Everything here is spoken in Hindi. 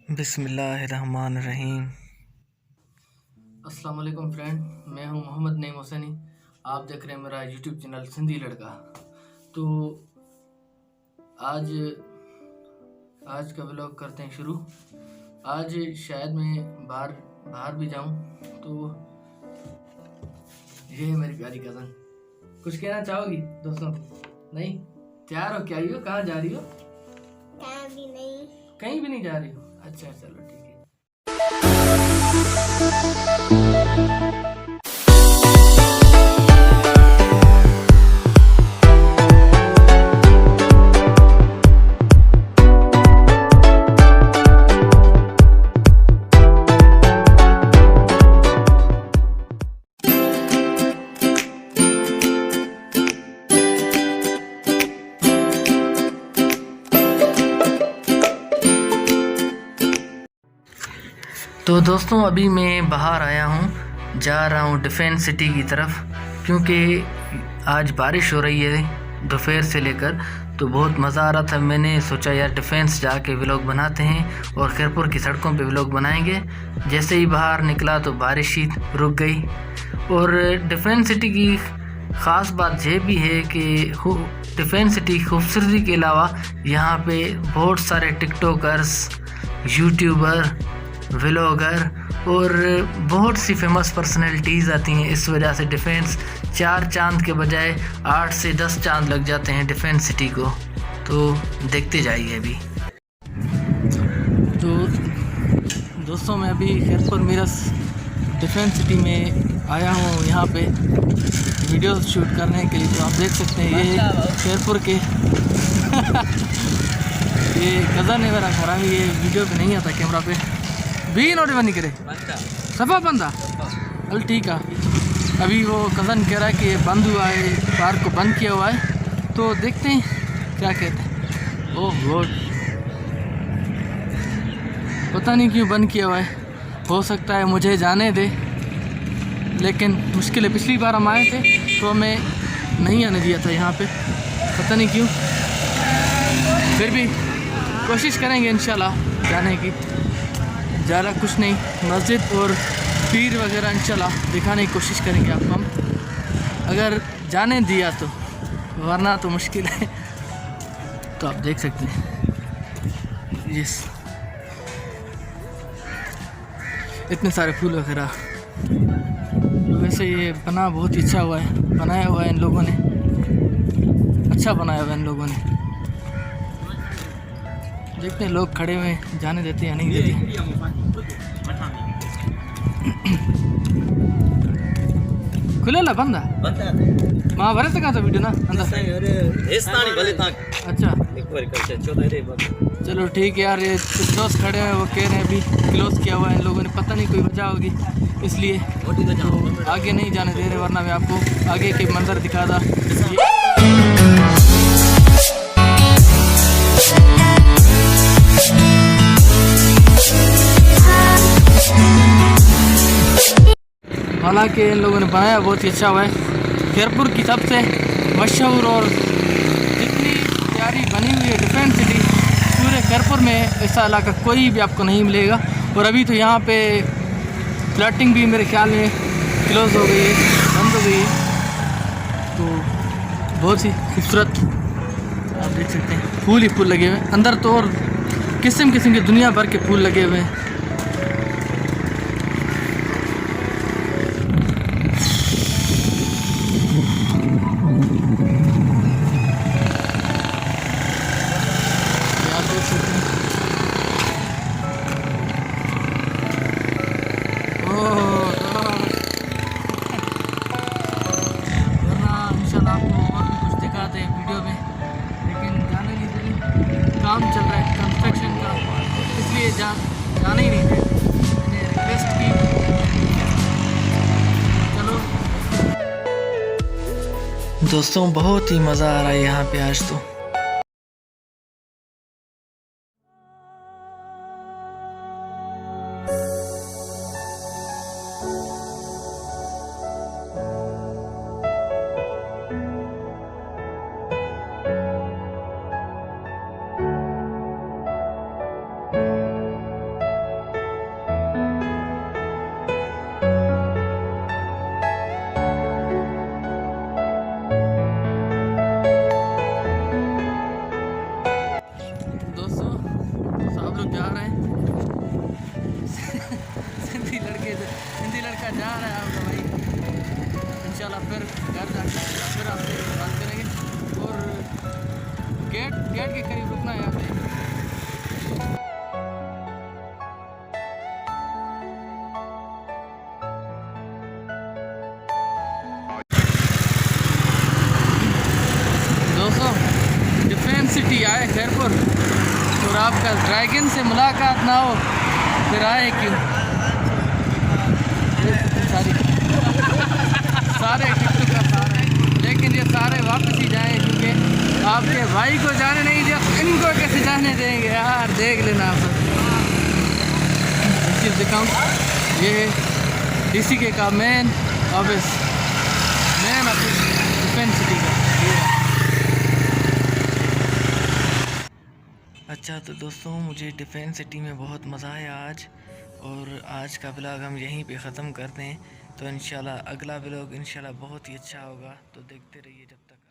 बिस्मिल्लाहिर्रहमानिर्रहीम। अस्सलाम वालेकुम फ्रेंड, मैं हूं मोहम्मद नईम हुसैनी। आप देख रहे हैं मेरा यूट्यूब चैनल सिंधी लड़का। तो आज आज का व्लॉग करते हैं शुरू। आज शायद मैं बाहर भी जाऊं। तो ये है मेरी प्यारी कज़न। कुछ कहना चाहोगी दोस्तों को? नहीं? तैयार हो? क्या ही हो? कहाँ जा रही हो? कहीं भी नहीं जा रही हो? अच्छा, चलो ठीक है। तो दोस्तों अभी मैं बाहर आया हूँ, जा रहा हूँ डिफेंस सिटी की तरफ, क्योंकि आज बारिश हो रही है दोपहर से लेकर। तो बहुत मज़ा आ रहा था। मैंने सोचा यार डिफेंस जाके व्लॉग बनाते हैं और खैरपुर की सड़कों पे व्लॉग बनाएंगे। जैसे ही बाहर निकला तो बारिश ही रुक गई। और डिफेंस सिटी की ख़ास बात यह भी है कि डिफेंस सिटी खूबसूरती के अलावा यहाँ पे बहुत सारे टिकटॉकर्स, यूट्यूबर, व्लॉगर और बहुत सी फेमस पर्सनैलिटीज़ आती हैं। इस वजह से डिफेंस 4 चांद के बजाय 8 से 10 चांद लग जाते हैं डिफेंस सिटी को। तो देखते जाइए अभी। तो दोस्तों मैं अभी खैरपुर मिरस डिफेंस सिटी में आया हूँ यहाँ पे वीडियो शूट करने के लिए। तो आप देख सकते हैं ये खैरपुर के ये कज़न है मेरा खरा, ये वीडियो पे नहीं आता कैमरा पे भी नोट बनी करे सफ़ा बंदा। चल ठीक है। अभी वो कज़न कह रहा है कि बंद हुआ है, पार्क को बंद किया हुआ है। तो देखते हैं क्या कहते हैं। ओह गॉड, पता नहीं क्यों बंद किया हुआ है। हो सकता है मुझे जाने दे, लेकिन मुश्किल है। पिछली बार हम आए थे तो हमें नहीं आने दिया था यहाँ पे, पता नहीं क्यों। फिर भी कोशिश करेंगे इंशाल्लाह जाने की। ज़्यादा कुछ नहीं, मस्जिद और पीर वगैरह इंशाल्लाह दिखाने की कोशिश करेंगे आपको हम, अगर जाने दिया तो, वरना तो मुश्किल है। तो आप देख सकते हैं यस, इतने सारे फूल वगैरह। वैसे ये बना बहुत ही अच्छा हुआ है, बनाया हुआ है इन लोगों ने, अच्छा बनाया हुआ है इन लोगों ने। देखते हैं लोग खड़े हुए जाने देते या नहीं देते। खुलेला बंदा मां भरे तक वीडियो ना अंदर। अच्छा चलो ठीक है यार। ये कुछ दोस्त खड़े हैं, वो कह रहे हैं अभी क्लोज किया हुआ है इन लोगों ने, पता नहीं कोई वजह होगी इसलिए तो आगे नहीं जाने दे रहे, वरना मैं आपको आगे के मंजर दिखाता। हालांकि इन लोगों ने बनाया बहुत ही अच्छा हुआ है। खैरपुर की सबसे मशहूर और जितनी प्यारी बनी हुई है डिफेंस सिटी, पूरे खैरपुर में ऐसा इलाका कोई भी आपको नहीं मिलेगा। और अभी तो यहाँ पे फ्लैटिंग भी मेरे ख्याल में क्लोज़ हो गई है, बंद हो गई है। तो बहुत ही खूबसूरत आप देख सकते हैं, फूल ही फूल लगे हुए हैं अंदर तो, और किस्म किस्म के दुनिया भर के फूल लगे हुए हैं। काम चल रहा है कंस्ट्रक्शन का, इसलिए जाना ही नहीं थे। मैंने रिक्वेस्ट की, चलो। दोस्तों बहुत ही मज़ा आ रहा है यहाँ पे आज तो। जा रहे हैं सिंधी लड़का जा रहा है आपका भाई। इंशाल्लाह फिर घर जाकर फिर आपसे बात करेंगे और गेट के करीब रुकना है आपने। दोस्तों डिफेंस सिटी आए खैरपुर और आपका ड्रैगन से मुलाकात ना हो फिर आए क्यों। सारे टिकटॉक का सारे, लेकिन ये सारे वापस ही जाएं क्योंकि आपके भाई को जाने नहीं दिया, इनको कैसे जाने देंगे यार। देख लेना आप चीज़ दिखाऊँ, ये है DCK का मेन ऑफिस डिफेंस सिटी का। अच्छा तो दोस्तों मुझे डिफेंस सिटी में बहुत मज़ा आया आज, और आज का व्लॉग हम यहीं पे ख़त्म करते हैं। तो इंशाल्लाह अगला व्लॉग इंशाल्लाह बहुत ही अच्छा होगा, तो देखते रहिए जब तक।